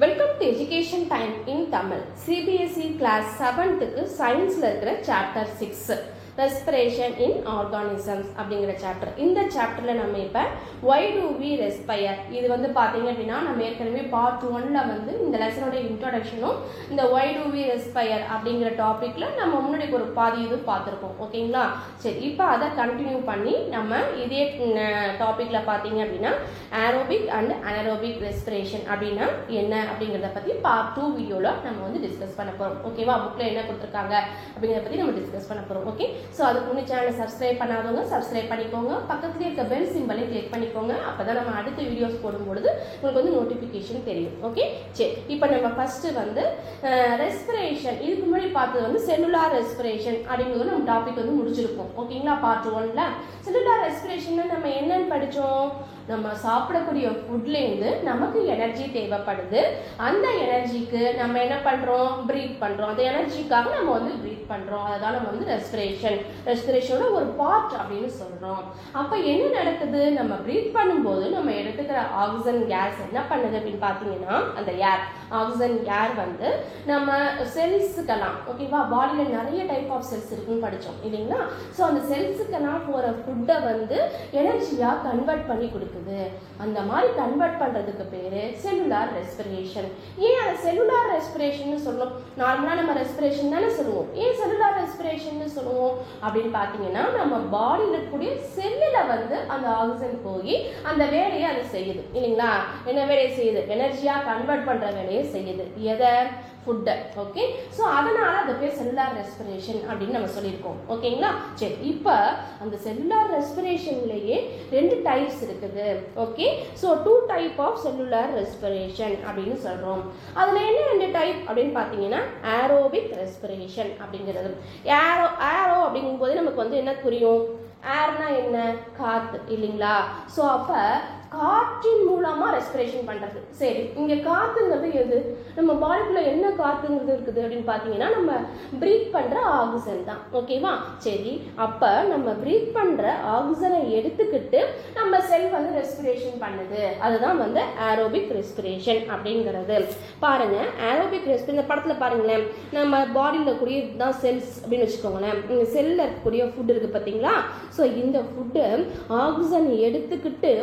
Welcome to Education Time in Tamil. CBSE Class 7th Science Chapter 6 Respiration in Organisms அப்படிங்கிற chapter. இந்த சாப்டர்ல நம்ம இப்ப why do we respire இது வந்து பாத்தீங்க அப்படின்னா நம்ம ஏற்கனவே பார்ட் 1ல வந்து இந்த லெசனோட இன்ட்ரோடக்ஷனும் இந்த why do we respire அப்படிங்கிற டாபிக்ல நம்ம முன்னாடி ஒரு பாதி இது பார்த்திருக்கோம். ஓகேங்களா? சரி, இப்போ அதை கண்டினியூ பண்ணி நம்ம இதே டாபிக்ல பாத்தீங்க அப்படின்னா aerobic and anaerobic respiration அப்படின்னா என்ன அப்படிங்கறத பத்தி பார்ட் 2 வீடியோல நம்ம வந்து டிஸ்கஸ் பண்ண போறோம். ஓகேவா? புக்ல என்ன கொடுத்திருக்காங்க அப்படிங்கறத பத்தி நம்ம டிஸ்கஸ் பண்ண போறோம். ஓகே, சோ அதுக்கு முன்னாடி சேனலை சப்ஸ்கிரைப் பண்ணாதவங்க சப்ஸ்கிரைப் பண்ணிக்கோங்க, பக்கத்துலயே இருக்க பெல் சிம்பலை கிளிக் பண்ணிக்கோங்க. அப்பதான் நம்ம அடுத்த வீடியோஸ் போடும்பொழுது உங்களுக்கு வந்து நோட்டிபிகேஷன் தெரியும். ஓகே, சரி, இப்போ நம்ம ஃபர்ஸ்ட் வந்து ரெஸ்பிரேஷன், இதுக்கு முன்னாடி பார்த்தது வந்து செல்லுலார் ரெஸ்பிரேஷன் அப்படிங்கிறது நம்ம டாபிக் வந்து முடிச்சிருக்கோம். ஓகேங்களா? பார்ட் 1ல செல்லுலார் ரெஸ்பிரேஷன் நம்ம என்னன்னு படிச்சோம். நம்ம சாப்பிடக்கூடிய ஃபுட்லேருந்து நமக்கு எனர்ஜி தேவைப்படுது. அந்த எனர்ஜிக்கு நம்ம என்ன பண்றோம்? பிரீத் பண்றோம். அந்த எனர்ஜிக்காக நம்ம வந்து பிரீத் பண்றோம். அதான் நம்ம வந்து ரெஸ்பிரேஷனோட ஒரு பார்ட் அப்படின்னு சொல்றோம். அப்ப என்ன நடக்குது? நம்ம பிரீத் பண்ணும்போது நம்ம எடுத்துக்கிற ஆக்சிஜன் கேஸ் என்ன பண்ணுது அப்படின்னு பாத்தீங்கன்னா, அந்த ஏர் ஆக்சிஜன் ஏர் வந்து நம்ம செல்ஸுக்கெல்லாம், ஓகேவா, பாடியில நிறைய டைப் ஆஃப் செல்ஸ் இருக்குன்னு படிச்சோம் இல்லைங்களா? ஸோ அந்த செல்ஸுக்கெல்லாம் போற ஃபுட்டை வந்து எனர்ஜியா கன்வெர்ட் பண்ணி கொடுக்குது. அந்த மாதிரி கன்வெர்ட் பண்றதுக்கு பேரு செல்லுலார் ரெஸ்பிரேஷன். ஏன் அந்த செல்லுலார் ரெஸ்பிரேஷன் சொல்றோம்? நார்மலா நம்ம ரெஸ்பிரேஷன் தானே சொல்லுவோம். ஏன் செல்லுலார் ரெஸ்பிரேஷன் சொல்லுவோம் அப்படின்னு பாத்தீங்கன்னா, நம்ம பாடியில் இருக்கக்கூடிய செல்லுல வந்து அந்த ஆக்சிஜன் போய் அந்த வேலையை அது செய்யுது இல்லைங்களா? என்ன வேலையை செய்யுது? எனர்ஜியா கன்வெர்ட் பண்ற வேலையை செய்யுது. எதை? ஃபுட்டை. ஓகே, ஸோ அதனால அது பேர் செல்லுலார் ரெஸ்பிரேஷன் அப்படின்னு நம்ம சொல்லியிருக்கோம். ஓகேங்களா? சரி, இப்போ அந்த செல்லுலார் ரெஸ்பிரேஷன்லயே 2 டைப்ஸ் இருக்குது. Okay, so 2 type of cellular respiration அப்படின்னு சொல்றோம். அதுல என்ன 2 டைப் அப்படின்னு பார்த்தீங்கன்னா, ஏரோபிக் ரெஸ்பிரேஷன் அப்படிங்கிறது. ஏரோ அப்படிங்கும் போது நமக்கு வந்து என்ன புரியும்? ஏர்னா என்ன? காத்து இல்லைங்களா? ஸோ அப்ப காற்றின் மூலமா ரெஸ்பிரேஷன் பண்றது. சரி, இங்க காத்துங்கிறது எது? நம்ம பாடிக்குள்ள என்ன காத்துங்கிறது இருக்குது அப்படின்னு பாத்தீங்கன்னா, நம்ம பிரீத் பண்ற ஆக்சிஜன் தான். ஓகேவா? சரி, அப்ப நம்ம பிரீத் பண்ற ஆக்சிஜனை எடுத்துக்கிட்டு நம்ம செல் வந்து ரெஸ்பிரேஷன் பண்ணுது. அதுதான் வந்து ஏரோபிக் ரெஸ்பிரேஷன் அப்படிங்கிறது. பாருங்க, ஏரோபிக் ரெஸ்பிரேஷன் இந்த படத்துல பாருங்களேன், நம்ம பாடியில கூடிய தான் செல்ஸ் அப்படின்னு வச்சுக்கோங்களேன். இந்த செல்ல இருக்கக்கூடிய ஃபுட் இருக்கு பாத்தீங்களா? ஸோ இந்த ஃபுட்டு ஆக்சிஜன் எடுத்துக்கிட்டு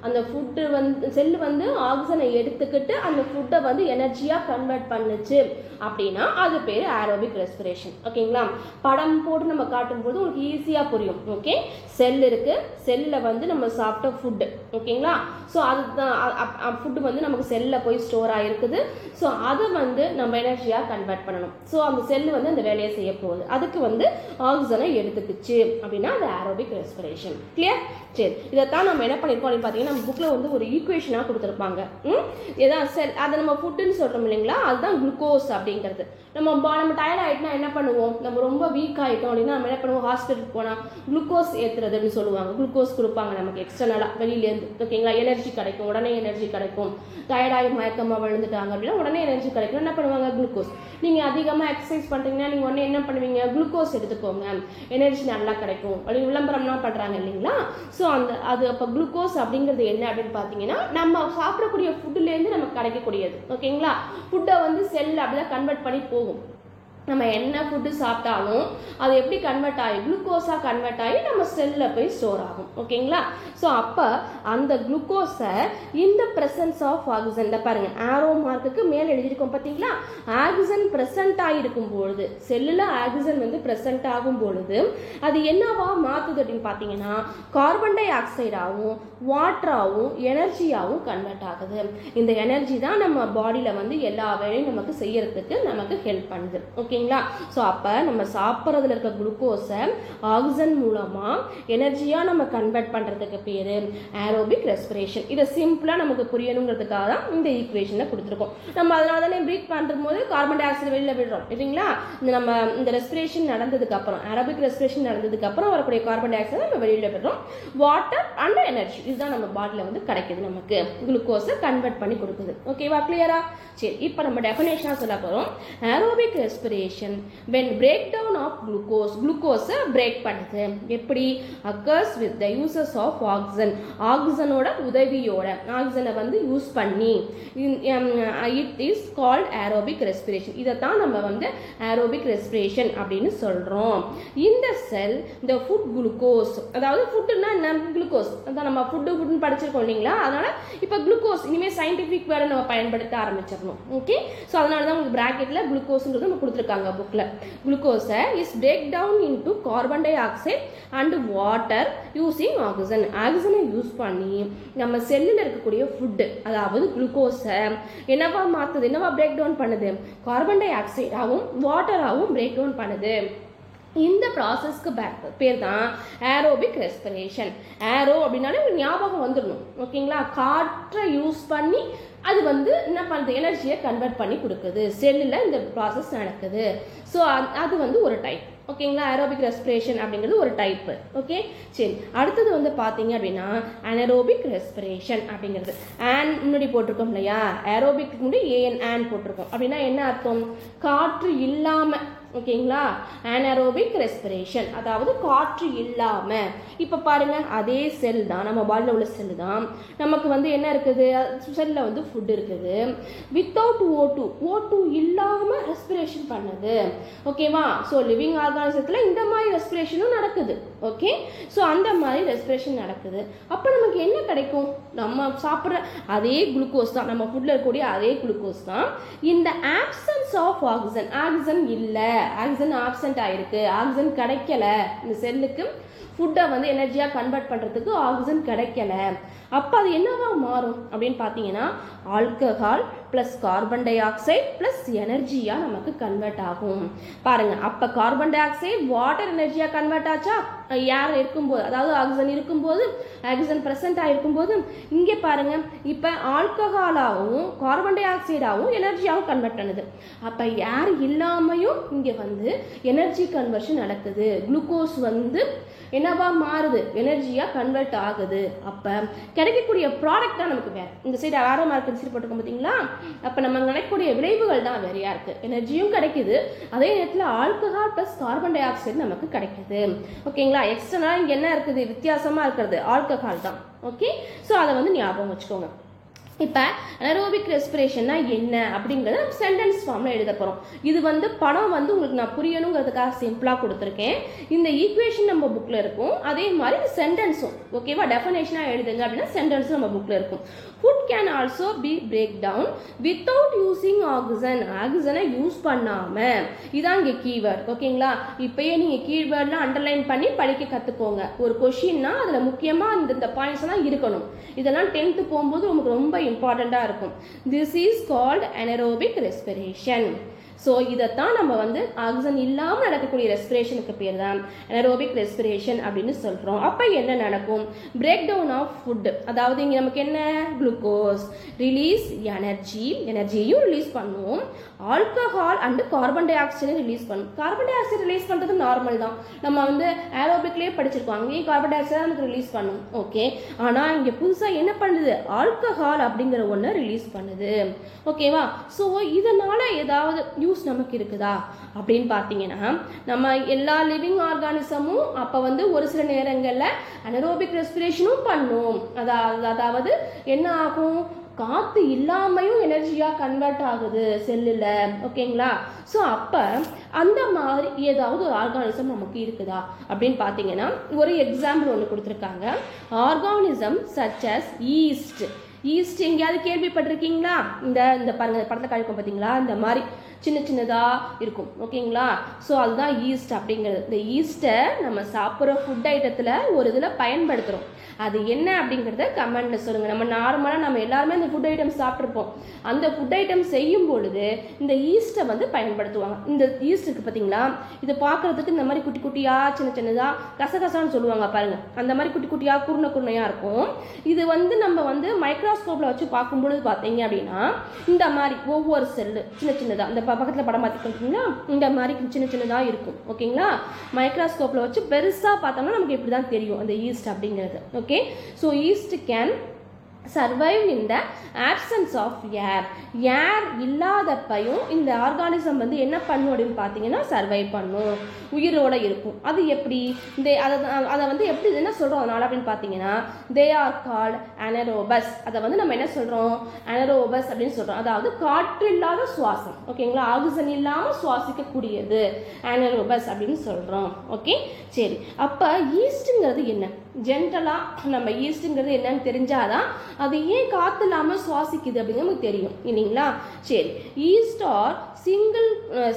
அந்த ஃபுட்டு வந்து செல்லு வந்து ஆக்சிஜனை எடுத்துக்கிட்டு அந்த ஃபுட்டை வந்து எனர்ஜியா கன்வெர்ட் பண்ணுச்சு அப்படின்னா அது பேர் ஏரோபிக் ரெஸ்பிரேஷன். ஓகேங்களா? படம் போட்டு நம்ம காட்டும் போது உங்களுக்கு ஈஸியா புரியும். ஓகே, செல் இருக்கு, செல்ல வந்து நம்ம சாப்பிட்ட ஃபுட்டு. ஓகேங்களா? ஸோ அதுதான் ஃபுட்டு வந்து நமக்கு செல்ல போய் ஸ்டோர் ஆயிருக்குது. ஸோ அதை வந்து நம்ம எனர்ஜியா கன்வெர்ட் பண்ணணும். ஸோ அந்த செல்லு வந்து அந்த வேலையை செய்ய போகுது. அதுக்கு வந்து ஆக்சிஜனை எடுத்துக்கிச்சு அப்படின்னா அது ஏரோபிக் ரெஸ்பிரேஷன். கிளியர்? சரி, இதைத்தான் நம்ம என்ன பண்ணிருக்கோம் அப்படின்னு பார்த்தீங்கன்னா, நம்ம புக்ல வந்து ஒரு ஈக்குவேஷனா கொடுத்துருப்பாங்க. ஏதாவது செல் அதை நம்ம ஃபுட்டுன்னு சொல்றோம் இல்லைங்களா? அதுதான் குளுக்கோஸ் அப்படிங்கிறது. நம்ம டயர்ட் ஆயிட்டுனா என்ன பண்ணுவோம்? நம்ம ரொம்ப வீக் ஆயிட்டோம் அப்படின்னா நம்ம என்ன பண்ணுவோம்? ஹாஸ்பிட்டலுக்கு போனா குளுக்கோஸ் ஏத்துறதுன்னு சொல்லுவாங்க. குளுக்கோஸ் கொடுப்பாங்க நமக்கு எக்ஸ்டர்னலா வெளியிலேருந்து. ஓகேங்களா? எனர்ஜி கிடைக்கும், உடனே எனர்ஜி கிடைக்கும். டயர்டாகி மயக்கமா விழுந்துட்டாங்க அப்படின்னா உடனே எனர்ஜி கிடைக்கும். என்ன பண்ணுவாங்க? குளுக்கோஸ். நீங்க அதிகமா எக்ஸசைஸ் பண்றீங்கன்னா நீங்க உடனே என்ன பண்ணுவீங்க? குளுக்கோஸ் எடுத்துக்கோங்க, எனர்ஜி நல்லா கிடைக்கும் அப்படின்னு விளம்பரம்லாம் பண்றாங்க இல்லைங்களா? ஸோ அது அப்போ குளுக்கோஸ் அப்படிங்கிறது என்ன அப்படின்னு பார்த்தீங்கன்னா, நம்ம சாப்பிடக்கூடிய ஃபுட்டுலேருந்து நமக்கு கிடைக்கக்கூடியது. ஓகேங்களா? ஃபுட்டை வந்து செல் அப்படிதான் கன்வெர்ட் பண்ணி போகும். நம்ம என்ன ஃபுட்டு சாப்பிட்டாலும் அது எப்படி கன்வெர்ட் ஆகி குளுக்கோஸாக கன்வெர்ட் ஆகி நம்ம செல்லில் போய் ஸ்டோர் ஆகும். ஓகேங்களா? ஸோ அப்போ அந்த குளுக்கோஸை இந்த பிரசன்ஸ் ஆஃப் ஆக்சிஜன், பாருங்க ஆரோ மார்க்குக்கு மேலே எழுதியிருக்கோம் பார்த்தீங்களா? ஆக்சிஜன் பிரசன்ட் ஆகிருக்கும் பொழுது, செல்லில் ஆக்சிஜன் வந்து பிரசன்ட் ஆகும் பொழுது அது என்னவா மாற்றுது அப்படின்னு பார்த்தீங்கன்னா, கார்பன் டை ஆக்சைடாகவும் வாட்டராகவும் எனர்ஜியாகவும் கன்வெர்ட் ஆகுது. இந்த எனர்ஜி தான் நம்ம பாடியில் வந்து எல்லா வேலையும் நமக்கு செய்யறதுக்கு நமக்கு ஹெல்ப் பண்ணுது. ஓகேங்களா? ஸோ அப்போ நம்ம சாப்பிட்றதுல இருக்க குளுக்கோஸை ஆக்சிஜன் மூலமா எனர்ஜியா நம்ம கன்வெர்ட் பண்றதுக்கு பேரு ஏரோபிக் ரெஸ்பிரேஷன். இதை சிம்பிளா நமக்கு புரியணுங்கிறதுக்காக தான் இந்த ஈக்குவேஷனை கொடுத்துருக்கோம். நம்ம அதனால தானே பிரீத் பண்ணும்போது கார்பன் டை ஆக்சைடு வெளியில விடுறோம் இல்லைங்களா? நம்ம இந்த ரெஸ்பிரேஷன் நடந்ததுக்கு அப்புறம், ஏரோபிக் ரெஸ்பிரேஷன் நடந்ததுக்கு அப்புறம் வரக்கூடிய கார்பன் டை ஆக்சைடு நம்ம வெளியில விடுறோம். வாட்டர் அண்ட் எனர்ஜி இதுதான் நம்ம பாடியில் வந்து கிடைக்குது, நமக்கு குளுக்கோஸை கன்வெர்ட் பண்ணி கொடுக்குது. ஓகேவா, கிளியரா? சரி, இப்போ நம்ம டெஃபினேஷனாக சொல்ல போகிறோம். Aerobic respiration when breakdown of குளுக்கோஸை பிரேக் பண்ணுது. எப்படி? occurs with the uses of ஆக்சிஜனோட உதவியோட, ஆக்சிஜனை வந்து யூஸ் பண்ணி, it is called aerobic respiration. இதைத்தான் நம்ம வந்து ஏரோபிக் ரெஸ்பிரேஷன் அப்படின்னு சொல்கிறோம். இந்த செல் இந்த ஃபுட் குளுக்கோஸ், அதாவது ஃபுட்டுன்னா என்ன? குளுக்கோஸ். அதான் நம்ம ஃபுட்டுன்னு படிச்சிருக்கோம் இல்லைங்களா? அதனால இப்போ குளுக்கோஸ் இனிமேல் சயின்டிஃபிக் வேர்டை நம்ம பயன்படுத்த ஆரம்பிச்சிடணும். ஓகே, ஸோ அதனால தான் உங்களுக்கு ப்ராக்கெட்டில் குளுக்கோஸ்ன்றது நம்ம கொடுத்துருக்காங்க புக்கில். குளுக்கோஸை is break down into carbon dioxide and water using oxygen. ஆக்சிஜனை யூஸ் பண்ணி நம்ம செல்லில் இருக்கக்கூடிய ஃபுட்டு, அதாவது குளுக்கோஸை என்னவா மாற்றுது, என்னவா பிரேக் டவுன் பண்ணுது? கார்பன் டை ஆக்சைடாகவும் வாட்டராகவும் பிரேக் டவுன் பண்ணுது. இந்த ப்ராசஸ்க்கு பேர் தான் ஏரோபிக் ரெஸ்பிரேஷன். ஏரோ அப்படின்னாலே ஞாபகம் வந்துடணும். ஓகேங்களா? காற்றை யூஸ் பண்ணி அது வந்து என்ன பண்ணுது? எனர்ஜியை கன்வெர்ட் பண்ணி கொடுக்குது. செல்லில் இந்த ப்ராசஸ் நடக்குது. ஸோ அது வந்து ஒரு டைப். ஓகேங்களா? ஏரோபிக் ரெஸ்பிரேஷன் அப்படிங்கிறது ஒரு டைப்பு. ஓகே, சரி. அடுத்தது வந்து பார்த்தீங்க அப்படின்னா அனரோபிக் ரெஸ்பிரேஷன் அப்படிங்கிறது. முன்னாடி போட்டிருக்கோம் இல்லையா? ஏரோபிக் முன்னாடி ஏன் போட்டிருக்கோம். அப்படின்னா என்ன அர்த்தம்? காற்று இல்லாமல். ஓகேங்களா? அனரோபிக் ரெஸ்பிரேஷன், அதாவது காற்று இல்லாம. இப்ப பாருங்க, அதே செல் தான், நம்ம பாடியில் உள்ள செல் தான். நமக்கு வந்து என்ன இருக்குது? செல்ல வந்து ஃபுட் இருக்குது. வித்தவுட் O2 இல்லாம ரெஸ்பிரேஷன் பண்ணுது. ஓகேவா? ஸோ லிவிங் ஆர்கானிசத்துல இந்த மாதிரி ரெஸ்பிரேஷனும் நடக்குது. ஓகே, ஸோ அந்த மாதிரி ரெஸ்பிரேஷன் நடக்குது. அப்போ நமக்கு என்ன கிடைக்கும்? நம்ம சாப்பிட்ற அதே குளுக்கோஸ் தான், நம்ம ஃபுட்ல இருக்கக்கூடிய அதே குளுக்கோஸ் தான். இந்த ஆப்சன்ஸ் ஆஃப் ஆக்சிஜன் இல்லை, ஆக்சிஜன் ஆப்சென்ட் ஆயிருக்கு, ஆக்சிஜன் கிடைக்கல. இந்த செல்லுக்கு ஃபுட்டை வந்து எனர்ஜியாக கன்வெர்ட் பண்ணுறதுக்கு ஆக்சிஜன் கிடைக்கல. அப்போ அது என்னவா மாறும் அப்படின்னு பார்த்தீங்கன்னா alcohol plus carbon di oxide plus எனர்ஜியாக நமக்கு கன்வெர்ட் ஆகும். பாருங்க, அப்போ கார்பன் டை ஆக்சைடு வாட்டர் எனர்ஜியாக கன்வெர்ட் ஆச்சா? ஏர் இருக்கும்போது, அதாவது ஆக்சிஜன் இருக்கும்போது, ஆக்சிஜன் ப்ரெசென்ட் ஆகிருக்கும்போது. இங்கே பாருங்க, இப்போ ஆல்கஹாலாகவும் கார்பன் டை ஆக்சைடாகவும் எனர்ஜியாகவும் கன்வெர்ட் பண்ணுது. அப்போ ஏர் இல்லாமையும் இங்கே வந்து எனர்ஜி கன்வர்ஷன் நடக்குது. குளுக்கோஸ் வந்து என்னவா மாறுது? எனர்ஜியாக கன்வெர்ட் ஆகுது. அப்போ கிடைக்கக்கூடிய ப்ராடக்ட் தான் நமக்கு வேறு. இந்த சைடு ஆரோ மார்க் சைடு போட்டுக்கோம் பார்த்தீங்களா? அப்போ நம்ம நினைக்கக்கூடிய விளைவுகள் தான் வேறையா இருக்கு. எனர்ஜியும் கிடைக்குது, அதே நேரத்தில் alcohol plus carbon di oxide நமக்கு கிடைக்குது. ஓகேங்களா? எக்ஸ்டர்னலா இங்கே என்ன இருக்குது? வித்தியாசமாக இருக்கிறது ஆல்கஹால் தான். ஓகே, ஸோ அதை வந்து ஞாபகம் வச்சுக்கோங்க. இப்போ அனரோபிக் ரெஸ்பிரேஷன்னா என்ன அப்படிங்கிறத சென்டென்ஸ் ஃபார்மில் எழுத போகிறோம். இது வந்து படம் வந்து உங்களுக்கு நான் புரியணுங்கிறதுக்காக சிம்பிளாக கொடுத்துருக்கேன். இந்த ஈக்குவேஷன் நம்ம புக்கில் இருக்கும், அதே மாதிரி இந்த சென்டென்ஸும். ஓகேவா? டெஃபினேஷனாக எழுதுங்க அப்படின்னா சென்டென்ஸும் நம்ம புக்கில் இருக்கும். Food can also be break down without using ஆக்சிஜனை யூஸ் பண்ணாமல். இதான் இங்கே கீவேர்ட். ஓகேங்களா? இப்போயே நீங்கள் கீவேர்ட்லாம் அண்டர்லைன் பண்ணி படிக்க கற்றுக்கோங்க. ஒரு கொஷின்னா அதில் முக்கியமாக இந்த பாயிண்ட்ஸ் எல்லாம் இருக்கணும். இதெல்லாம் 10th போகும்போது உங்களுக்கு ரொம்ப இம்பார்ட்டண்ட்டாக இருக்கும். This is called anaerobic respiration. So இதைத்தான் நம்ம வந்து ஆக்சிஜன் இல்லாமல் நடக்கக்கூடிய ரெஸ்பிரேஷனுக்கு பேர் தான் அனரோபிக் ரெஸ்பிரேஷன் அப்படின்னு சொல்கிறோம். அப்போ என்ன நடக்கும்? பிரேக் டவுன் ஆஃப் ஃபுட், அதாவது இங்கே நமக்கு என்ன? குளுக்கோஸ் ரிலீஸ் எனர்ஜியையும் ரிலீஸ் பண்ணுவோம். ஆல்கஹால் அண்ட் கார்பன் டை ஆக்சைடை ரிலீஸ் பண்ணும். கார்பன் டை ஆக்சைடு ரிலீஸ் பண்ணுறது நார்மல் தான், நம்ம வந்து ஏரோபிக்லேயே படிச்சிருக்கோம். அங்கேயும் கார்பன் டை ஆக்சைடு நமக்கு ரிலீஸ் பண்ணும். ஓகே, ஆனால் இங்கே புதுசாக என்ன பண்ணுது? ஆல்கஹால் அப்படிங்கிற ஒன்று ரிலீஸ் பண்ணுது. ஓகேவா? ஸோ இதனால ஏதாவது யூஸ் நமக்கு இருக்குதா அப்படின்னு பார்த்தீங்கன்னா, நம்ம எல்லா லிவிங் ஆர்கானிசமும் அப்போ வந்து ஒரு சில நேரங்களில் அனரோபிக் ரெஸ்பிரேஷனும் பண்ணும். அதாவது என்ன ஆகும்? காற்று இல்லாமையும் எனர்ஜியாக கன்வெர்ட் ஆகுது செல்லில். ஓகேங்களா? ஸோ அப்போ அந்த மாதிரி ஏதாவது ஒரு ஆர்கானிசம் நமக்கு இருக்குதா அப்படின்னு பார்த்தீங்கன்னா ஒரு எக்ஸாம்பிள் ஒன்று கொடுத்துருக்காங்க. ஆர்கானிசம் சச் அஸ் ஈஸ்ட் எங்கேயாவது கேள்விப்பட்டிருக்கீங்களா? இந்த பாருங்க, படத்தை காய்க்கும் பார்த்தீங்களா? இந்த மாதிரி சின்னதாக இருக்கும். ஓகேங்களா? ஸோ அதுதான் ஈஸ்ட் அப்படிங்கிறது. இந்த ஈஸ்ட்டை நம்ம சாப்பிட்ற ஃபுட் ஐட்டத்தில் ஒரு இதில் பயன்படுத்துகிறோம். அது என்ன அப்படிங்கிறத கமெண்ட்ல சொல்லுங்கள். நம்ம நார்மலாக நம்ம எல்லாருமே அந்த ஃபுட் ஐட்டம் சாப்பிட்ருப்போம். அந்த ஃபுட் ஐட்டம் செய்யும் பொழுது இந்த ஈஸ்ட்டை வந்து பயன்படுத்துவாங்க. இந்த ஈஸ்ட் இருக்குது பார்த்தீங்களா? இது பார்க்குறதுக்கு இந்த மாதிரி குட்டி குட்டியாக சின்னதாக கசகசான்னு சொல்லுவாங்க பாருங்கள். அந்த மாதிரி குட்டி குட்டியாக குருணையாக இருக்கும். இது வந்து நம்ம வந்து மைக்ரோ மைக்ரோஸ்கோப்பில் வச்சு பார்க்கும்பொழுது பார்த்தீங்க அப்படின்னா இந்த மாதிரி ஒவ்வொரு செல்லு சின்ன சின்னதாக இந்த பக்கத்தில் படம் பார்த்துக்கிட்டிங்கன்னா இந்த மாதிரி சின்ன சின்னதாக இருக்கும். ஓகேங்களா, மைக்ரோஸ்கோப்பில் வச்சு பெருசாக பார்த்தோம்னா நமக்கு இப்படி தான் தெரியும் அந்த ஈஸ்ட் அப்படிங்கிறது. Okay, so yeast can survive in the absence of air. Air இல்லாதப்பையும் இந்த ஆர்கானிசம் வந்து என்ன பண்ணும் அப்படின்னு பார்த்தீங்கன்னா சர்வைவ் பண்ணும், உயிரோட இருக்கும். அது எப்படி இந்த அதை வந்து எப்படி என்ன சொல்கிறோம் அதனால அப்படின்னு பார்த்தீங்கன்னா தே ஆர் கால்ட் அனரோபஸ். அதை வந்து நம்ம என்ன சொல்கிறோம் அனரோபஸ் அப்படின்னு சொல்கிறோம். அதாவது காற்று இல்லாத சுவாசம். ஓகேங்களா, ஆக்சிஜன் இல்லாமல் சுவாசிக்கக்கூடியது அனரோபஸ் அப்படின்னு சொல்கிறோம். ஓகே, சரி. அப்போ ஈஸ்ட்டுங்கிறது என்ன? ஜென்ரலாக நம்ம ஈஸ்ட்டுங்கிறது என்னன்னு தெரிஞ்சாதான் அது ஏன் காற்று இல்லாமல் சுவாசிக்குது அப்படிங்கிறது நமக்கு தெரியும் இல்லைங்களா. சரி, yeast are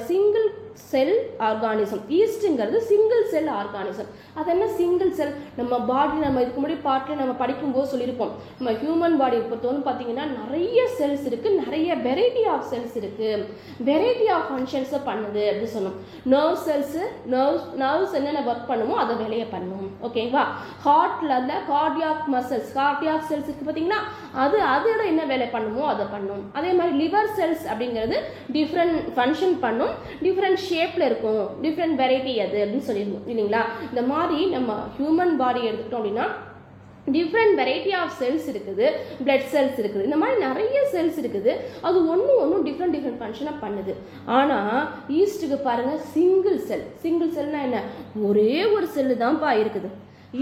single cell organism. ஈஸ்ட்டுங்கிறது சிங்கிள் செல் ஆர்கானிசம். அது என்ன சிங்கிள் செல்? நம்ம பாடி நம்ம இதுக்கு முன்னாடி பாட்டில் நம்ம படிக்கும்போது சொல்லியிருப்போம், நம்ம ஹியூமன் பாடியை பொறுத்தவரை பார்த்தீங்கன்னா நிறைய செல்ஸ் இருக்குது, நிறைய வெரைட்டி ஆஃப் செல்ஸ் இருக்குது, வெரைட்டி ஆஃப் ஃபங்க்ஷன்ஸை பண்ணுது அப்படின்னு சொன்னோம். நர்வ் செல்ஸு நர்வ்ஸ் என்னென்ன ஒர்க் பண்ணுமோ அதை வேலையை பண்ணும். ஓகேவா, ஹார்ட்ல கார்டியாக் மசில்ஸ் கார்டியாக் செல்ஸ் இருக்குது பார்த்தீங்கன்னா அதோட என்ன வேலை பண்ணுமோ அதை பண்ணும். அதே மாதிரி லிவர் செல்ஸ் அப்படிங்கிறது டிஃப்ரெண்ட் ஃபங்க்ஷன் பண்ணும், டிஃப்ரெண்ட் ஷேப்ல இருக்கும், டிஃப்ரெண்ட் வெரைட்டி அது அப்படின்னு சொல்லியிருந்தோம் இல்லைங்களா. இந்த மாதிரி நம்ம ஹியூமன் பாடி எடுத்துக்கிட்டோம் அப்படின்னா டிஃப்ரெண்ட் வெரைட்டி ஆஃப் செல்ஸ் இருக்குது, பிளட் செல்ஸ் இருக்குது, இந்த மாதிரி நிறைய செல்ஸ் இருக்குது. அது ஒன்றும் டிஃப்ரெண்ட் ஃபங்க்ஷனை பண்ணுது. ஆனால் ஈஸ்ட்டுக்கு பாருங்க சிங்கிள் செல்னா என்ன? ஒரே ஒரு செல்லு தான்ப்பா இருக்குது.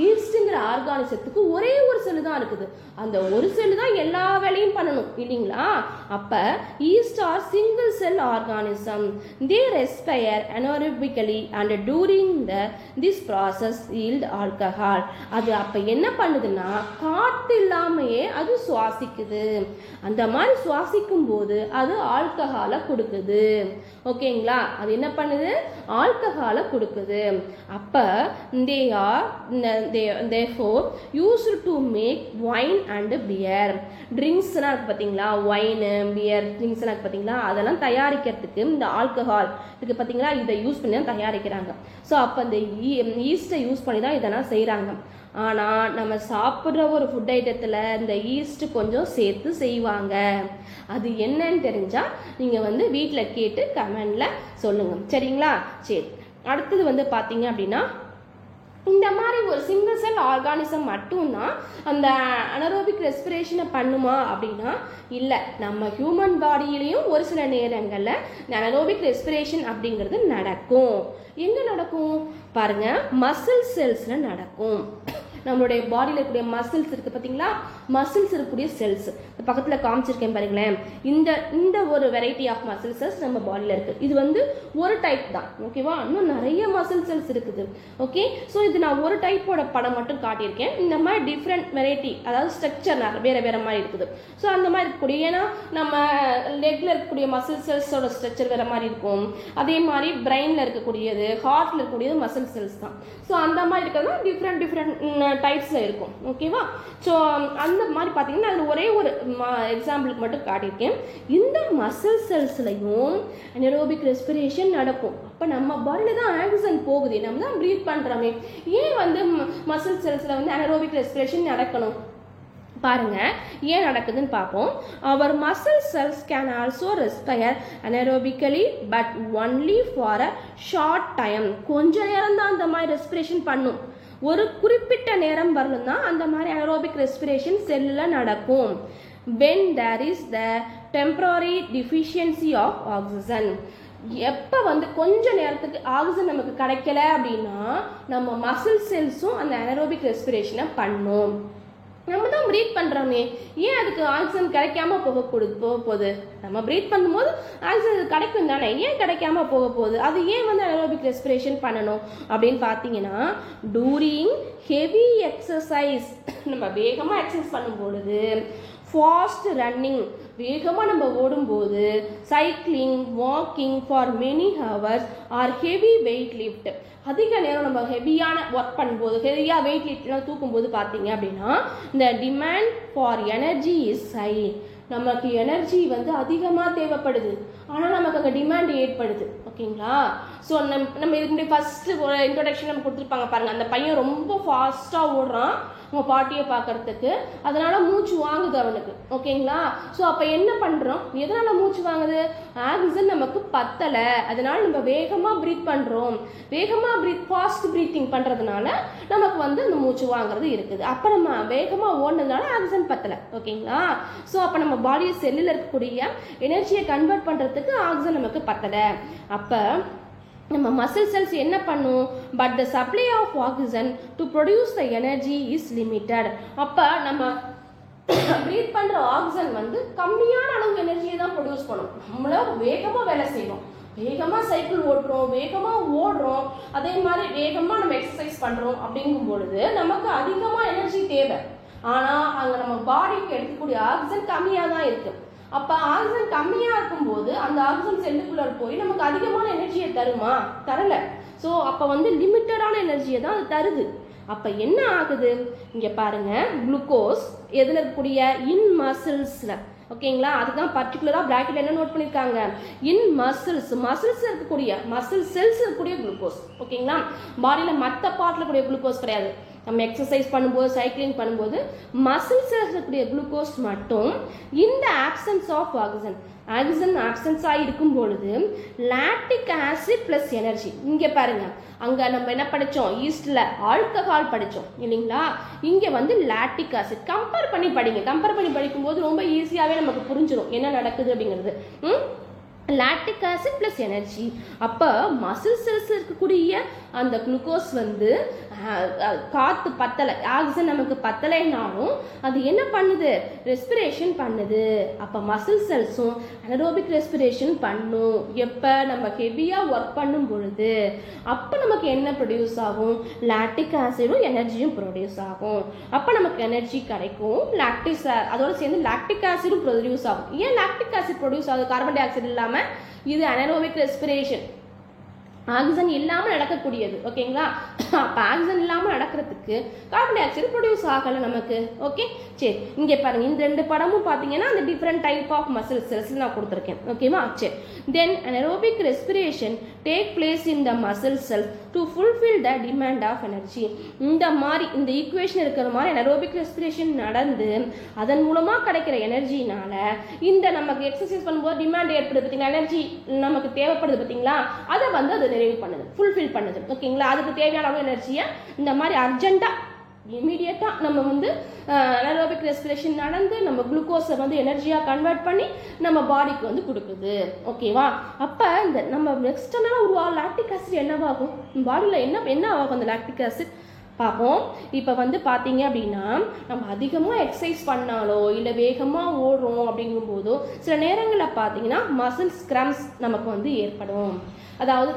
ஈஸ்ட்டுங்கிற ஆர்கானிசத்துக்கு ஒரே ஒரு செல்லு தான் இருக்குது. அந்த ஒரு செல்லு தான் எல்லா வேலையும் பண்ணணும் இல்லைங்களா. அப்போ yeast are single cell organism. They respire anaerobically and during this process yield alcohol. அது அப்போ என்ன பண்ணுதுன்னா காற்று இல்லாமையே அது சுவாசிக்குது. அந்த மாதிரி சுவாசிக்கும் போது அது ஆல்கஹாலை கொடுக்குது. ஓகேங்களா, அது என்ன பண்ணுது? ஆல்கஹாலை கொடுக்குது. அப்போ they are therefore used to make wine and beer. Drinks எல்லாம் இருக்கு பார்த்தீங்களா, ஒயின் பியர் ட்ரிங்க்ஸ் எல்லாம் இருக்கு பார்த்தீங்களா, அதெல்லாம் தயாரிக்கிறதுக்கு இந்த ஆல்கஹால் இருக்கு பார்த்தீங்களா, இதை யூஸ் பண்ணி தான் தயாரிக்கிறாங்க. ஸோ அப்போ இந்த ஈஸ்ட்டை யூஸ் பண்ணி தான் இதெல்லாம் செய்கிறாங்க. ஆனால் நம்ம சாப்பிட்ற ஒரு ஃபுட் ஐட்டத்தில் இந்த ஈஸ்ட்டு கொஞ்சம் சேர்த்து செய்வாங்க. அது என்னன்னு தெரிஞ்சால் நீங்கள் வந்து வீட்டில் கேட்டு கமெண்டில் சொல்லுங்கள், சரிங்களா. சரி, அடுத்தது வந்து பார்த்தீங்க அப்படின்னா இந்த மாதிரி ஒரு சிங்கிள் செல் ஆர்கானிசம் மட்டும்தான் அந்த அனரோபிக் ரெஸ்பிரேஷனை பண்ணுமா அப்படின்னா இல்லை. நம்ம ஹியூமன் பாடியிலையும் ஒரு சில நேரங்களில் இந்த அனரோபிக் ரெஸ்பிரேஷன் அப்படிங்கிறது நடக்கும். எங்கே நடக்கும் பாருங்க, மசில் செல்ஸில் நடக்கும். நம்மளுடைய பாடியில் இருக்கக்கூடிய மசில்ஸ் இருக்குது பார்த்தீங்களா, மசில்ஸ் இருக்கக்கூடிய செல்ஸ் பக்கத்தில் காமிச்சிருக்கேன் பாருங்களேன். இந்த ஒரு வெரைட்டி ஆஃப் மசில் செல்ஸ் நம்ம பாடியில் இருக்குது. இது வந்து ஒரு டைப் தான். ஓகேவா, இன்னும் நிறைய மசில் செல்ஸ் இருக்குது. ஓகே, ஸோ இது நான் ஒரு டைப்போட படம் மட்டும் காட்டியிருக்கேன். இந்த மாதிரி டிஃப்ரெண்ட் வெரைட்டி, அதாவது ஸ்ட்ரக்சர் வேறு மாதிரி இருக்குது. ஸோ அந்த மாதிரி இருக்கக்கூடிய, ஏன்னா நம்ம லெக்கில் இருக்கக்கூடிய மசில் செல்ஸோட ஸ்ட்ரக்சர் வேறு மாதிரி இருக்கும். அதே மாதிரி பிரெயினில் இருக்கக்கூடியது, ஹார்ட்டில் இருக்கக்கூடியது மசில் செல்ஸ் தான். ஸோ அந்த மாதிரி இருக்கிறது டிஃப்ரெண்ட் டைப்ஸில் இருக்கும். ஓகேவா, ஸோ அந்த மாதிரி பார்த்தீங்கன்னா அதில் ஒரே ஒரு எக்ஸாம்பிளுக்கு மட்டும் காட்டியிருக்கேன். இந்த மசில் செல்ஸ்லையும் அனரோபிக் ரெஸ்பிரேஷன் நடக்கும். அப்போ நம்ம பாடியில் தான் ஆக்சிஜன் போகுது, நம்ம தான் ப்ரீத் பண்ணுறோமே, ஏன் வந்து மசில் செல்ஸில் வந்து அனரோபிக் ரெஸ்பிரேஷன் நடக்கணும் பாருங்க, ஏன் நடக்குதுன்னு பார்ப்போம். Our muscle cells can also respire anaerobically but only for a short time. கொஞ்ச நேரம் தான் அந்த மாதிரி ரெஸ்பிரேஷன் பண்ணும். ஒரு குறிப்பிட்ட நேரம் வரலும் தான் அந்த மாதிரி அனரோபிக் ரெஸ்பிரேஷன் செல்லில் நடக்கும். when there is the temporary deficiency of oxygen. எப்போ வந்து கொஞ்ச நேரத்துக்கு ஆக்சிஜன் நமக்கு கிடைக்கல அப்படின்னா நம்ம மசில் செல்ஸும் அந்த அனரோபிக் ரெஸ்பிரேஷனை பண்ணும். நம்ம தான் ப்ரீத் பண்ணுறோமே, ஏன் அதுக்கு ஆக்சிஜன் கிடைக்காம போகுது? நம்ம ப்ரீத் பண்ணும்போது ஆக்சிஜன் கிடைக்கும் தானே, ஏன் கிடைக்காம போக போகுது? அது ஏன் வந்து அனரோபிக் ரெஸ்பிரேஷன் பண்ணணும் அப்படின்னு பார்த்தீங்கன்னா, டூரிங் ஹெவி எக்ஸசைஸ், நம்ம வேகமாக எக்ஸசைஸ் பண்ணும் பொழுது, ஃபாஸ்ட் ரன்னிங், வேகமாக நம்ம ஓடும்போது, cycling, walking for many hours or heavy weight lift, அதிக நேரம் நம்ம ஹெவியான ஒர்க் பண்ணும்போது, ஹெவியாக வெயிட் லிஃப்ட்லாம் தூக்கும்போது பார்த்தீங்க அப்படின்னா இந்த demand for energy is high. நமக்கு எனர்ஜி வந்து அதிகமாக தேவைப்படுது, ஆனால் நமக்கு அங்கே டிமாண்ட் ஏற்படுது. ஓகேங்களா, ஸோ நம்ம இதுக்கு முன்னாடி ஃபர்ஸ்ட் ஒரு இன்ட்ரோடக்ஷன் நம்ம கொடுத்துருப்பாங்க பாருங்க, அந்த பையன் ரொம்ப ஃபாஸ்ட்டாக ஓடுறான் உங்க பாட்டியை பார்க்கறதுக்கு, அதனால மூச்சு வாங்குது அவனுக்கு. ஓகேங்களா? ஸோ அப்போ என்ன பண்ணுறோம், எதனால மூச்சு வாங்குது, ஆக்சிஜன் நமக்கு பத்தலை, அதனால நம்ம வேகமாக ப்ரீத் பண்ணுறோம். வேகமாக ஃபாஸ்ட் ப்ரீத்திங் பண்ணுறதுனால நமக்கு வந்து அந்த மூச்சு வாங்குறது இருக்குது. அப்போ நம்ம வேகமாக ஓடுனதுனால ஆக்சிஜன் பத்தலை. ஓகேங்களா? ஸோ அப்போ நம்ம பாடி செல்லில் இருக்கக்கூடிய எனர்ஜியை கன்வெர்ட் பண்ணுறதுக்கு ஆக்சிஜன் நமக்கு பத்தலை. அப்போ நம்ம மசில் செல்ஸ் என்ன பண்ணும், but the supply of oxygen to produce the energy is limited. அப்போ நம்ம ப்ரீத் பண்ணுற ஆக்சிஜன் வந்து கம்மியான அளவு எனர்ஜியை தான் ப்ரொடியூஸ் பண்ணும். நம்மள வேகமாக வேலை செய்வோம், வேகமாக சைக்கிள் ஓட்டுறோம், வேகமாக ஓடுறோம், அதே மாதிரி வேகமாக நம்ம எக்ஸசைஸ் பண்ணுறோம். அப்படிங்கும் பொழுது நமக்கு அதிகமாக எனர்ஜி தேவை. ஆனால் அங்கே நம்ம பாடிக்கு எடுக்கக்கூடிய ஆக்சிஜன் கம்மியாக தான் இருக்குது. அப்போ ஆக்சிஜன் கம்மியாக இருக்கும்போது அந்த ஆக்சிஜன் செல்லுக்குள்ளே போய் நமக்கு அதிகமான எனர்ஜியை தருமா, தரலை. ஸோ அப்போ வந்து லிமிட்டடான எனர்ஜியை தான் அது தருது. அப்போ என்ன ஆகுது, இங்கே பாருங்க, குளுக்கோஸ் எதில் இருக்கக்கூடிய இன் மசில்ஸில். ஓகேங்களா? அதுதான் பர்டிகுலராக பிராக்கெட்ல என்ன நோட் பண்ணியிருக்காங்க, இன் மசில்ஸ் இருக்கக்கூடிய மசில் செல்ஸ் இருக்கக்கூடிய குளுக்கோஸ். ஓகேங்களா? பாடியில் மற்ற பார்ட்டில் இருக்கக்கூடிய குளுக்கோஸ் கிடையாது. நம்ம எக்ஸசைஸ் பண்ணும்போது, சைக்கிளிங் பண்ணும்போது மசில்ஸ் இருக்கக்கூடிய குளுக்கோஸ் மட்டும் இந்த ஆப்சன்ஸ் ஆஃப் ஆக்சிஜன் ஆப்சன்ஸாக இருக்கும் பொழுது லாக்டிக் ஆசிட் ப்ளஸ் எனர்ஜி. இங்கே பாருங்க, அங்கே நம்ம என்ன படித்தோம், ஈஸ்டில் ஆல்கஹால் படித்தோம் இல்லைங்களா? இங்கே வந்து லாக்டிக் ஆசிட். கம்பேர் பண்ணி படிங்க. கம்பேர் பண்ணி படிக்கும்போது ரொம்ப ஈஸியாகவே நமக்கு புரிஞ்சிடும் என்ன நடக்குது அப்படிங்கிறது. Lactic acid plus energy. அப்போ மசில் செல்ஸ் இருக்கக்கூடிய அந்த குளுக்கோஸ் வந்து காற்று பத்தலை, ஆக்சிஜன் நமக்கு பத்தலைனாலும் அது என்ன பண்ணுது, ரெஸ்பிரேஷன் பண்ணுது. அப்போ மசில் செல்ஸும் அனரோபிக் ரெஸ்பிரேஷன் பண்ணும். எப்போ நம்ம ஹெவியாக ஒர்க் பண்ணும் பொழுது அப்போ நமக்கு என்ன ப்ரொடியூஸ் ஆகும், லாக்டிக் ஆசிடும் எனர்ஜியும் ப்ரொடியூஸ் ஆகும். அப்போ நமக்கு எனர்ஜி கிடைக்கும். அதோட சேர்ந்து லாக்டிக் ஆசிடும் ப்ரொடியூஸ் ஆகும். ஏன் லாக்டிக் ஆசிட் ப்ரொடியூஸ் ஆகுது, கார்பன் டை ஆக்சைடு இல்லாமல்? இது அனரோபிக் ரெஸ்பிரேஷன், ஆக்சிஜன் இல்லாமல் நடக்கக்கூடியது. ஓகேங்களா? அப்போ ஆக்சிஜன் இல்லாமல் நடக்கிறதுக்கு கார்பன் டை ஆக்சைடு ப்ரொடியூஸ் ஆகலை நமக்கு. ஓகே, சரி. இங்கே பாருங்க, இந்த ரெண்டு படமும் பார்த்தீங்கன்னா அந்த different type of muscle cells நான் கொடுத்துருக்கேன். ஓகேவா? சரி. Then anaerobic respiration take place in the muscle cells to fulfil the demand of energy. இந்த மாதிரி இந்த ஈக்குவேஷன் இருக்கிற மாதிரி அனரோபிக் ரெஸ்பிரேஷன் நடந்து அதன் மூலமாக கிடைக்கிற எனர்ஜினால இந்த நமக்கு எக்ஸசைஸ் பண்ணும்போது டிமாண்ட் ஏற்படுது பார்த்தீங்களா, எனர்ஜி நமக்கு தேவைப்படுது பார்த்தீங்களா, அதை வந்து அது நிறைவு பண்ணுது, ஃபுல்ஃபில் பண்ணுது. ஓகேங்களா? அதுக்கு தேவையான அளவு எனர்ஜியை இந்த மாதிரி அர்ஜென்ட்டாக இமீடியட்டாக நம்ம வந்து அனரோபிக் ரெஸ்பிரேஷன் நடந்து நம்ம குளுக்கோஸை வந்து எனர்ஜியாக கன்வெர்ட் பண்ணி நம்ம பாடிக்கு வந்து கொடுக்குது. ஓகேவா? அப்போ இந்த நம்ம எக்ஸ்டர்னலாக உருவாகும் லாக்டிக் ஆசிட் என்னவாகும், பாடியில் என்ன ஆகும் அந்த லாக்டிக் ஆசிட் பார்ப்போம். இப்போ வந்து பார்த்தீங்க அப்படின்னா நம்ம அதிகமாக எக்ஸசைஸ் பண்ணாலோ இல்லை வேகமாக ஓடுறோம் அப்படிங்கும்போதோ சில நேரங்களில் பார்த்தீங்கன்னா மசில்ஸ் கிராம்ஸ் நமக்கு வந்து ஏற்படும். அதாவது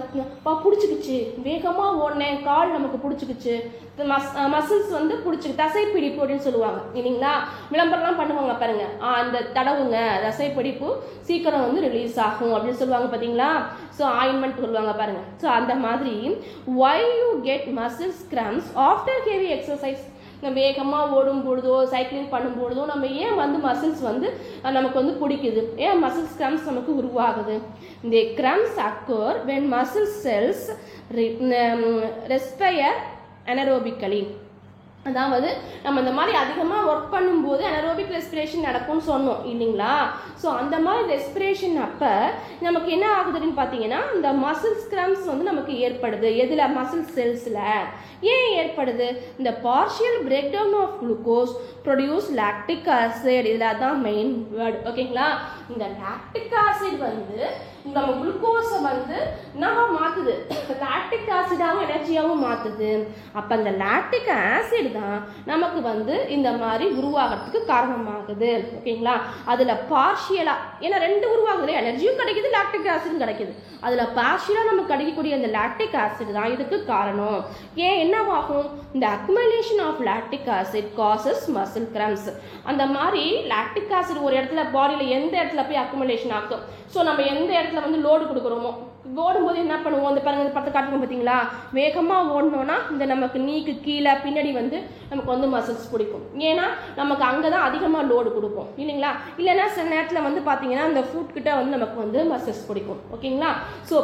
பிடிச்சிக்கிச்சு, வேகமாக ஓடினேன், கால் நமக்கு பிடிச்சிக்கிச்சு, மசில்ஸ் வந்து பிடிச்சிக்கு, தசைப்பிடிப்பு அப்படின்னு சொல்லுவாங்க இல்லைங்களா? விளம்பரம்லாம் பண்ணுவாங்க பாருங்க, அந்த தடவுங்க தசைப்பிடிப்பு சீக்கிரம் வந்து ரிலீஸ் ஆகும் அப்படின்னு சொல்லுவாங்க பார்த்தீங்களா? ஸோ ஆயின்மெண்ட் சொல்லுவாங்க பாருங்க. ஸோ அந்த மாதிரி why you get muscles cramps after heavy exercise. நம்ம வேகமாக ஓடும் பொழுதோ சைக்கிளிங் பண்ணும் பொழுதோ நம்ம ஏன் வந்து மசில்ஸ் வந்து நமக்கு வந்து பிடிக்குது, ஏன் மசில்ஸ் கிராம்ஸ் நமக்கு உருவாகுது? இந்த grams occur when muscle cells respire anaerobically. அதாவது நம்ம இந்த மாதிரி அதிகமாக ஒர்க் பண்ணும்போது அனரோபிக் ரெஸ்பிரேஷன் நடக்கும்னு சொன்னோம் இல்லைங்களா? ஸோ அந்த மாதிரி ரெஸ்பிரேஷன் அப்போ நமக்கு என்ன ஆகுதுன்னு பார்த்தீங்கன்னா இந்த மசில்ஸ் கிராம்ஸ் வந்து நமக்கு ஏற்படுது. எதில்? மசில் செல்ஸில். ஏன் ஏற்படுது? இந்த partial break down of glucose produce lactic acid. இதில் தான் மெயின் வேர்டு. ஓகேங்களா? இந்த லாக்டிக் ஆசிட் வந்து நம்ம குளுக்கோஸை வந்து என்னவா மாற்றுது, லாக்டிக் ஆசிடாகவும் எனர்ஜியாகவும் மாற்றுது. அப்போ அந்த லாக்டிக் ஆசிட் தான் நமக்கு வந்து இந்த மாதிரி உருவாகிறதுக்கு காரணமாகுது. ஓகேங்களா? அதில் பார்ஷியலாக, ஏன்னா ரெண்டு உருவாகுது, எனர்ஜியும் கிடைக்குது லாக்டிக் ஆசிடும் கிடைக்குது. அதில் பார்ஷியலாக நமக்கு கிடைக்கக்கூடிய அந்த லாக்டிக் ஆசிட் தான் இதுக்கு காரணம். ஏன் என்னவாகும், இந்த accumulation of lactic acid causes muscle cramps. அந்த மாதிரி லாக்டிக் ஆசிட் ஒரு இடத்துல பாடியில் எந்த இடத்துல போய் அக்குமுலேஷன் ஆகும். ஸோ நம்ம எந்த இடத்துல வந்து லோடு கொடுக்குறோமோ, ஓடும்போது என்ன பண்ணுவோம், அந்த பாருங்க இந்த படத்தை காட்டுவோம் பார்த்தீங்களா, வேகமாக ஓடணும்னா இந்த நமக்கு நீக்கு கீழே பின்னாடி வந்து நமக்கு வந்து மசில்ஸ் பிடிக்கும். ஏன்னா நமக்கு அங்கே தான் அதிகமாக லோடு கொடுப்போம் இல்லைங்களா? இல்லைன்னா சில நேரத்தில் வந்து பார்த்தீங்கன்னா அந்த ஃபுட் கிட்ட வந்து நமக்கு வந்து மசில்ஸ் பிடிக்கும். ஓகேங்களா? ஸோ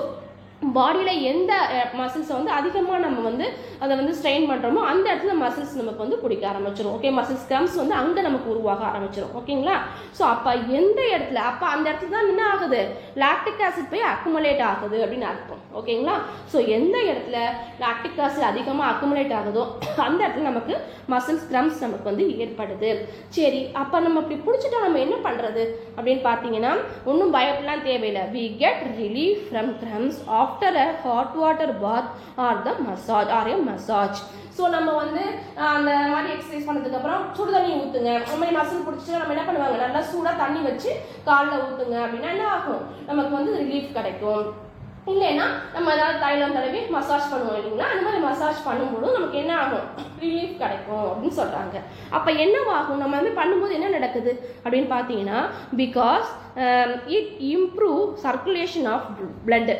பாடியில் எந்த மசில்ஸை வந்து அதிகமாக நம்ம வந்து அதை வந்து ஸ்ட்ரெயின் பண்ணுறோமோ அந்த இடத்துல மசில்ஸ் நமக்கு வந்து பிடிக்க ஆரம்பிச்சிடும். ஓகே, மசில்ஸ் கிரம்ஸ் வந்து அங்கே நமக்கு உருவாக ஆரம்பிச்சிடும். ஓகேங்களா? ஸோ அப்போ எந்த இடத்துல அப்போ அந்த இடத்துல தான் என்ன ஆகுது, லாக்டிக் ஆசிட் போய் அக்குமுலேட் ஆகுது அப்படின்னு அர்த்தம். ஓகேங்களா? ஸோ எந்த இடத்துல லாக்டிக் ஆசிட் அதிகமாக அக்குமுலேட் ஆகுதோ அந்த இடத்துல நமக்கு மசில்ஸ் கிரம்ஸ் நமக்கு வந்து ஏற்படுது. சரி, அப்போ நம்ம இப்படி பிடிச்சிட்டா நம்ம என்ன பண்ணுறது அப்படின்னு பார்த்தீங்கன்னா ஒன்றும் பயப்படலாம் தேவையில்லை. We get relief from cramps after a hot water bath or the massage or a massage. So நம்ம வந்து அந்த மாதிரி எக்ஸசைஸ் பண்ணதுக்கு அப்புறம் சுடு தண்ணி ஊற்றுங்க. அந்த மாதிரி மசில் பிடிச்சிட்டு நம்ம என்ன பண்ணுவாங்க, நல்லா சூடாக தண்ணி வச்சு காலில் ஊற்றுங்க அப்படின்னா என்ன ஆகும், நமக்கு வந்து ரிலீஃப் கிடைக்கும். இல்லைன்னா நம்ம ஏதாவது தைலம் தடவி மசாஜ் பண்ணுவோம் இல்லைங்களா, அந்த மாதிரி மசாஜ் பண்ணும்போது நமக்கு என்ன ஆகும், ரிலீஃப் கிடைக்கும் அப்படின்னு சொல்கிறாங்க. அப்போ என்னவாகும், நம்ம வந்து பண்ணும்போது என்ன நடக்குது அப்படின்னு பார்த்தீங்கன்னா because it improve circulation of blood.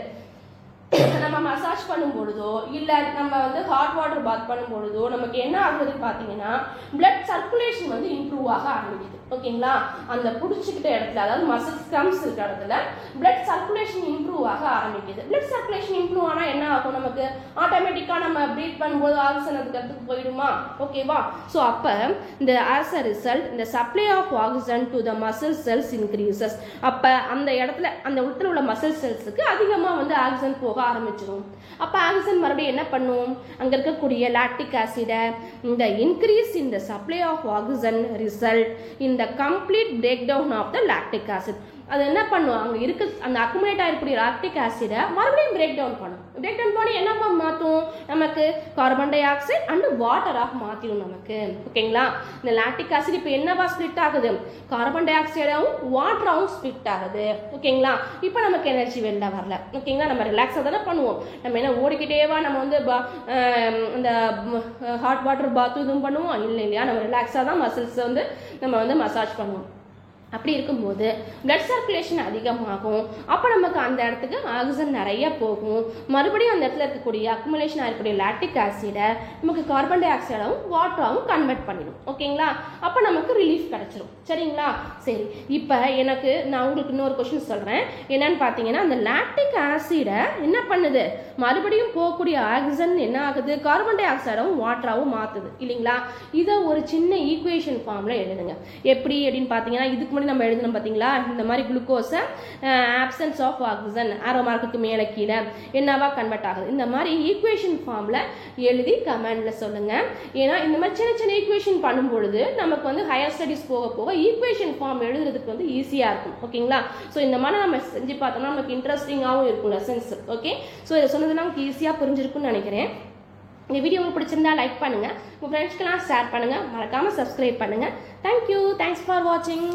நம்ம மசாஜ் பண்ணும் பொழுதோ இல்லை நம்ம வந்து ஹாட் வாட்டர் பாத் பண்ணும் பொழுதோ நமக்கு என்ன ஆகுதுன்னு பார்த்தீங்கன்னா பிளட் சர்க்குலேஷன் வந்து இம்ப்ரூவ் ஆக ஆரம்பிக்குது. ஓகேங்களா? அந்த பிடிச்சிக்கிட்ட இடத்துல அதாவது மசில்ஸ் கிரம்ஸ் இருக்கிற இடத்துல பிளட் சர்க்குலேஷன் இம்ப்ரூவ் ஆக ஆரம்பிக்குது. பிளட் சர்க்குலேஷன் இம்ப்ரூவ் ஆனால் என்ன ஆகும், நமக்கு ஆட்டோமேட்டிக்காக நம்ம ப்ரீத் பண்ணும்போது ஆக்சிஜன் அதுக்கு இடத்துக்கு போயிடுமா? ஓகேவா? ஸோ அப்போ இந்த ஆஸ் அ ரிசல்ட் இந்த supply of oxygen to the muscle cells increases. அப்போ அந்த இடத்துல அந்த இடத்துல உள்ள மசில் செல்ஸுக்கு அதிகமாக வந்து ஆக்சிஜன் போக ஆரம்பிச்சிடும். அப்போ ஆக்சிஜன் மறுபடியும் என்ன பண்ணும், அங்கே இருக்கக்கூடிய லாக்டிக் ஆசிடை இந்த increase in the supply of oxygen result in the complete break down of the lactic acid. அது என்ன பண்ணும், அங்கே இருக்க அந்த அக்குமுலேட் ஆகிருக்கூடிய லாக்டிக் ஆசிடை மறுபடியும் பிரேக் டவுன் பண்ணும். பிரேக் டவுன் பண்ணி என்ன மாற்றும், நமக்கு கார்பன் டை ஆக்சைடு அண்ட் வாட்டராக மாற்றிடும் நமக்கு. ஓகேங்களா? இந்த லாக்டிக் ஆசிட் இப்போ என்னவா ஸ்பிளிட் ஆகுது, கார்பன் டை ஆக்சைடாகவும் வாட்டராகவும் ஸ்பிளிட் ஆகுது. ஓகேங்களா? இப்போ நமக்கு எனர்ஜி வெளில வரல. ஓகேங்களா? நம்ம ரிலாக்ஸாக தானே பண்ணுவோம். நம்ம என்ன ஓடிக்கிட்டேவா நம்ம வந்து இந்த ஹாட் வாட்டர் பாத்து இதுவும் பண்ணுவோம் இல்லை இல்லையா? நம்ம ரிலாக்ஸாக தான் மசில்ஸை வந்து நம்ம வந்து மசாஜ் பண்ணுவோம். அப்படி இருக்கும்போது பிளட் சர்க்குலேஷன் அதிகமாகும். அப்போ நமக்கு அந்த இடத்துக்கு ஆக்சிஜன் நிறைய போகும். மறுபடியும் அந்த இடத்துல இருக்கக்கூடிய அக்குமுலேஷன் ஆகக்கூடிய லாக்டிக் ஆசிடை நமக்கு கார்பன் டை ஆக்சைடாகவும் வாட்டராகவும் கன்வெர்ட் பண்ணிடும். ஓகேங்களா? அப்போ நமக்கு ரிலீஃப் கிடைச்சிடும். சரிங்களா? சரி, இப்போ நான் உங்களுக்கு இன்னொரு கொஸ்டின் சொல்கிறேன். என்னன்னு பார்த்தீங்கன்னா அந்த லாக்டிக் ஆசிடை என்ன பண்ணுது, மறுபடியும் போகக்கூடிய ஆக்சிஜன் என்ன ஆகுது, கார்பன் டை ஆக்சைடாகவும் வாட்டராகவும் மாற்றுது இல்லைங்களா? இதை ஒரு சின்ன ஈக்குவேஷன் ஃபார்மில் எழுதுங்க. எப்படி அப்படின்னு பார்த்தீங்கன்னா இதுக்கு முன்னாடி நம்ம எழுதணும் பார்த்தீங்களா, இந்த மாதிரி குளுக்கோஸை ஆப்சன்ஸ் ஆஃப் ஆக்சிஜன் ஆரோ மார்க்குக்கு மேலே கீழே என்னவா கன்வெர்ட் ஆகுது, இந்த மாதிரி ஈக்குவேஷன் ஃபார்மில் எழுதி கமெண்டில் சொல்லுங்கள். ஏன்னா இந்த மாதிரி சின்ன சின்ன ஈக்குவேஷன் பண்ணும்பொழுது நமக்கு வந்து ஹையர் ஸ்டடீஸ் போக போக ஈக்குவேஷன் ஃபார்ம் எழுதுறதுக்கு வந்து ஈஸியாக இருக்கும். ஓகேங்களா? ஸோ இந்த மாதிரி நம்ம செஞ்சு பார்த்தோம்னா நமக்கு இன்ட்ரெஸ்டிங்காகவும் இருக்கும் லெசன்ஸ். ஓகே, ஸோ இதை சொன்னதுலாம் நமக்கு ஈஸியாக புரிஞ்சிருக்குன்னு நினைக்கிறேன். இந்த வீடியோ உங்களுக்கு பிடிச்சிருந்தா லைக் பண்ணுங்கள், உங்கள் ஃப்ரெண்ட்ஸ்க்கெல்லாம் ஷேர் பண்ணுங்கள், மறக்காமல் சப்ஸ்கிரைப் பண்ணுங்கள். தேங்க்யூ, தேங்க்ஸ் ஃபார் வாட்சிங்.